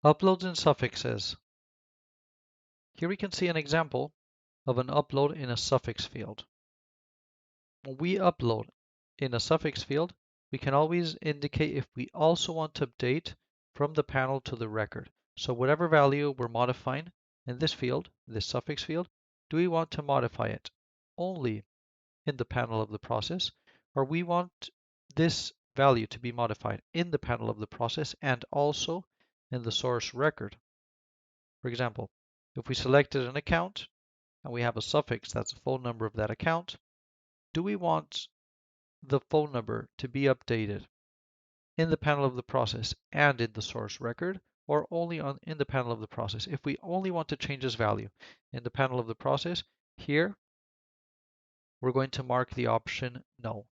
Uploads and suffixes. Here we can see an example of an upload in a suffix field. When we upload in a suffix field, we can always indicate if we also want to update from the panel to the record. So whatever value we're modifying in this field, this suffix field, do we want to modify it only in the panel of the process, or we want this value to be modified in the panel of the process and also in the source record? For example, if we selected an account and we have a suffix that's the phone number of that account, do we want the phone number to be updated in the panel of the process and in the source record, or only in the panel of the process? If we only want to change this value in the panel of the process, here we're going to mark the option no.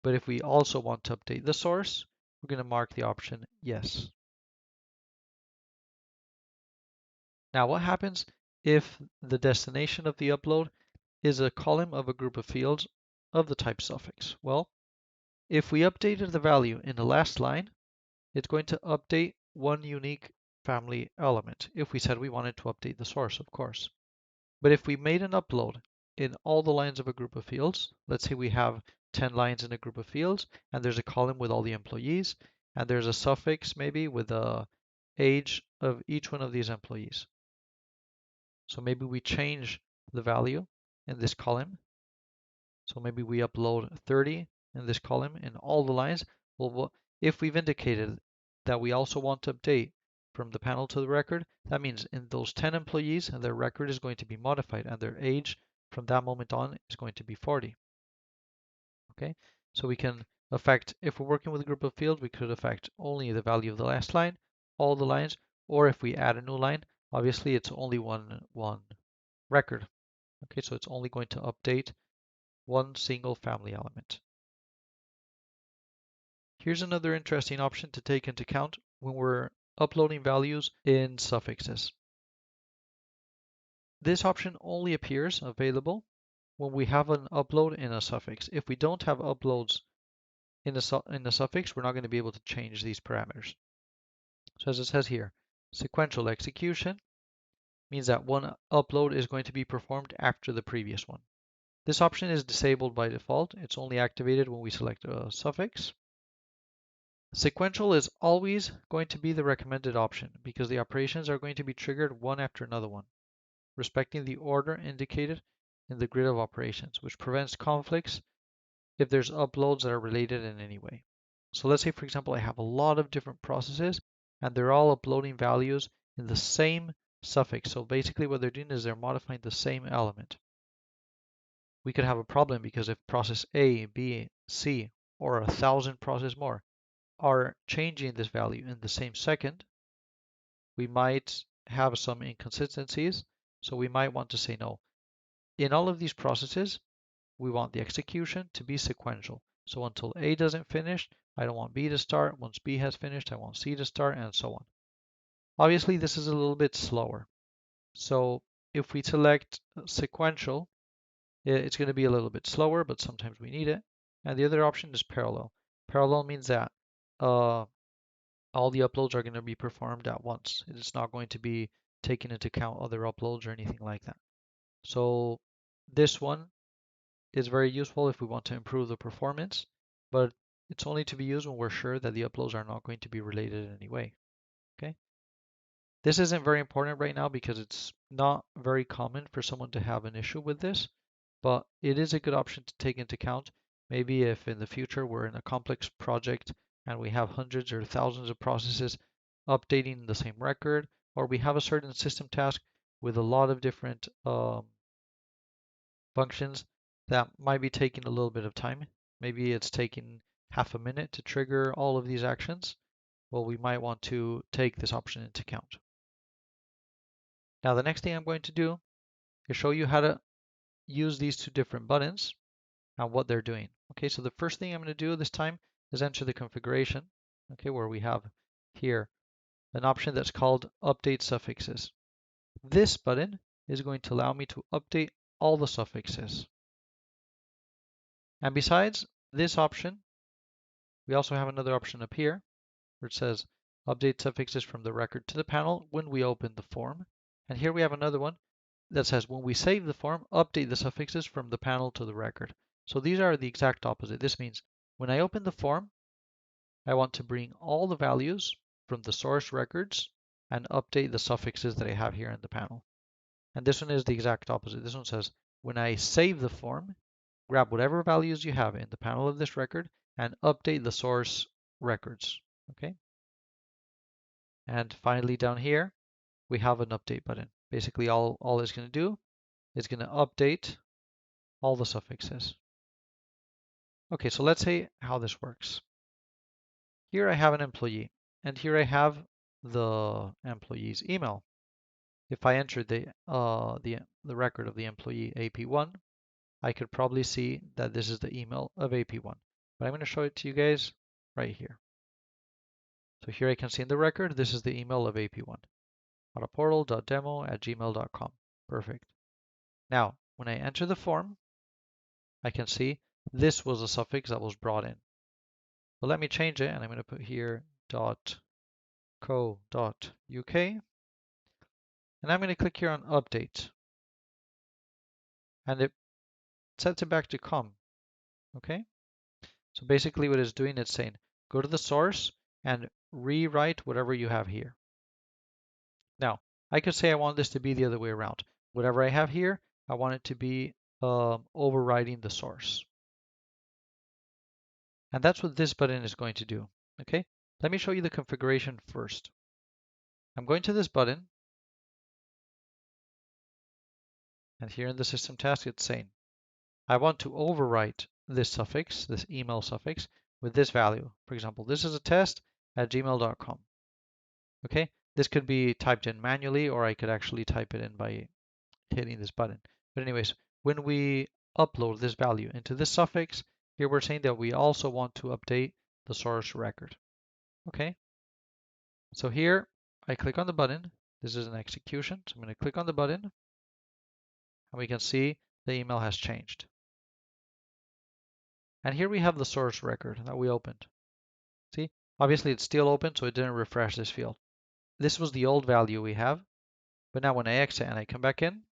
But if we also want to update the source, we're going to mark the option yes. Now, what happens if the destination of the upload is a column of a group of fields of the type suffix? Well, if we updated the value in the last line, it's going to update one unique family element. If we said we wanted to update the source, of course. But if we made an upload in all the lines of a group of fields, let's say we have 10 lines in a group of fields, and there's a column with all the employees, and there's a suffix maybe with the age of each one of these employees. So maybe we change the value in this column. So maybe we upload 30 in this column in all the lines. Well, if we've indicated that we also want to update from the panel to the record, that means in those 10 employees, their record is going to be modified and their age from that moment on is going to be 40. Okay, so we can affect, if we're working with a group of fields, we could affect only the value of the last line, all the lines, or if we add a new line, obviously it's only one record. Okay, so it's only going to update one single family element. Here's another interesting option to take into account when we're uploading values in suffixes. This option only appears available when we have an upload in a suffix. If we don't have uploads in a suffix, we're not going to be able to change these parameters. So as it says here, sequential execution means that one upload is going to be performed after the previous one. This option is disabled by default. It's only activated when we select a suffix. Sequential is always going to be the recommended option because the operations are going to be triggered one after another one, respecting the order indicated in the grid of operations, which prevents conflicts if there's uploads that are related in any way. So let's say, for example, I have a lot of different processes and they're all uploading values in the same suffix. So basically what they're doing is they're modifying the same element. We could have a problem because if process A, B, C, or 1,000 processes more are changing this value in the same second, we might have some inconsistencies. So we might want to say no. In all of these processes, we want the execution to be sequential. So until A doesn't finish, I don't want B to start. Once B has finished, I want C to start, and so on. Obviously, this is a little bit slower. So if we select sequential, it's going to be a little bit slower, but sometimes we need it. And the other option is parallel. Parallel means that all the uploads are going to be performed at once. It's not going to be taken into account other uploads or anything like that. So this one is very useful if we want to improve the performance, but it's only to be used when we're sure that the uploads are not going to be related in any way. Okay. This isn't very important right now because it's not very common for someone to have an issue with this, but it is a good option to take into account. Maybe if in the future we're in a complex project and we have hundreds or thousands of processes updating the same record, or we have a certain system task with a lot of different functions that might be taking a little bit of time. Maybe it's taking half a minute to trigger all of these actions. Well, we might want to take this option into account. Now, the next thing I'm going to do is show you how to use these two different buttons and what they're doing. Okay, so the first thing I'm going to do this time is enter the configuration, okay, where we have here an option that's called update suffixes. This button is going to allow me to update all the suffixes. And besides this option, we also have another option up here where it says update suffixes from the record to the panel when we open the form. And here we have another one that says when we save the form, update the suffixes from the panel to the record. So these are the exact opposite. This means when I open the form, I want to bring all the values from the source records and update the suffixes that I have here in the panel. And this one is the exact opposite. This one says when I save the form, grab whatever values you have in the panel of this record and update the source records. Okay. And finally down here, we have an update button. Basically all it's going to do is going to update all the suffixes. Okay, so let's say how this works. Here I have an employee, and here I have the employee's email. If I enter the record of the employee AP1, I could probably see that this is the email of AP1. But I'm going to show it to you guys right here. So here I can see in the record, this is the email of AP1. autoportal.demo@gmail.com. Perfect. Now, when I enter the form, I can see this was a suffix that was brought in. But let me change it, and I'm going to put here .co.uk, and I'm going to click here on update, and it sets it back to com. Okay, so basically what it's doing, it's saying go to the source and rewrite whatever you have here. Now, I could say I want this to be the other way around. Whatever I have here, I want it to be overriding the source. And that's what this button is going to do. Okay, let me show you the configuration first. I'm going to this button, and here in the system task, it's saying I want to overwrite this suffix, this email suffix, with this value. For example, this is a test@gmail.com. Okay, this could be typed in manually, or I could actually type it in by hitting this button. But anyways, when we upload this value into this suffix, here we're saying that we also want to update the source record. Okay, so here I click on the button. This is an execution, so I'm going to click on the button, and we can see the email has changed. And here we have the source record that we opened. See, obviously it's still open, so it didn't refresh this field. This was the old value we have, but now when I exit and I come back in,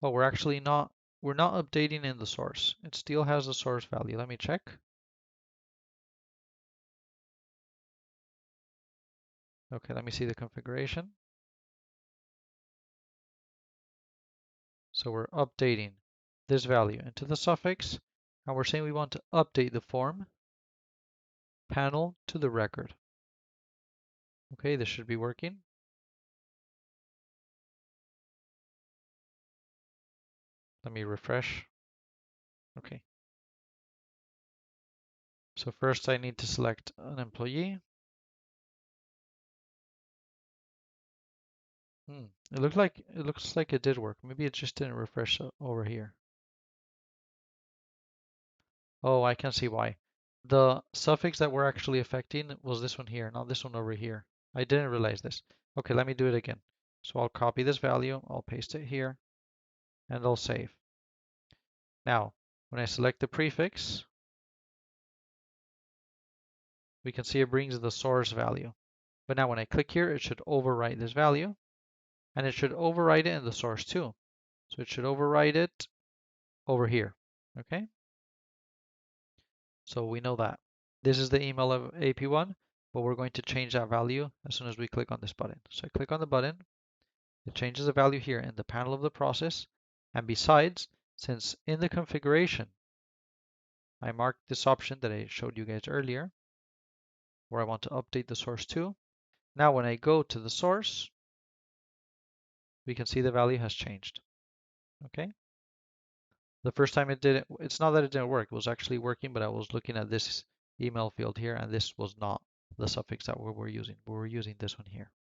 oh, we're not updating in the source. It still has the source value. Let me check. Okay, let me see the configuration. So we're updating this value into the suffix, and we're saying we want to update the form panel to the record. Okay, this should be working. Let me refresh. Okay. So first I need to select an employee. It looks like it did work. Maybe it just didn't refresh over here. Oh, I can see why. The suffix that we're actually affecting was this one here, not this one over here. I didn't realize this. Okay, let me do it again. So I'll copy this value, I'll paste it here, and I'll save. Now, when I select the prefix, we can see it brings the source value. But now when I click here, it should overwrite this value, and it should overwrite it in the source too. So it should overwrite it over here. Okay? So we know that. This is the email of AP1, but we're going to change that value as soon as we click on this button. So I click on the button, it changes the value here in the panel of the process. And besides, since in the configuration, I marked this option that I showed you guys earlier, where I want to update the source to. Now when I go to the source, we can see the value has changed. Okay? The first time it didn't, it's not that it didn't work, it was actually working, but I was looking at this email field here, and this was not the suffix that we were using. We were using this one here.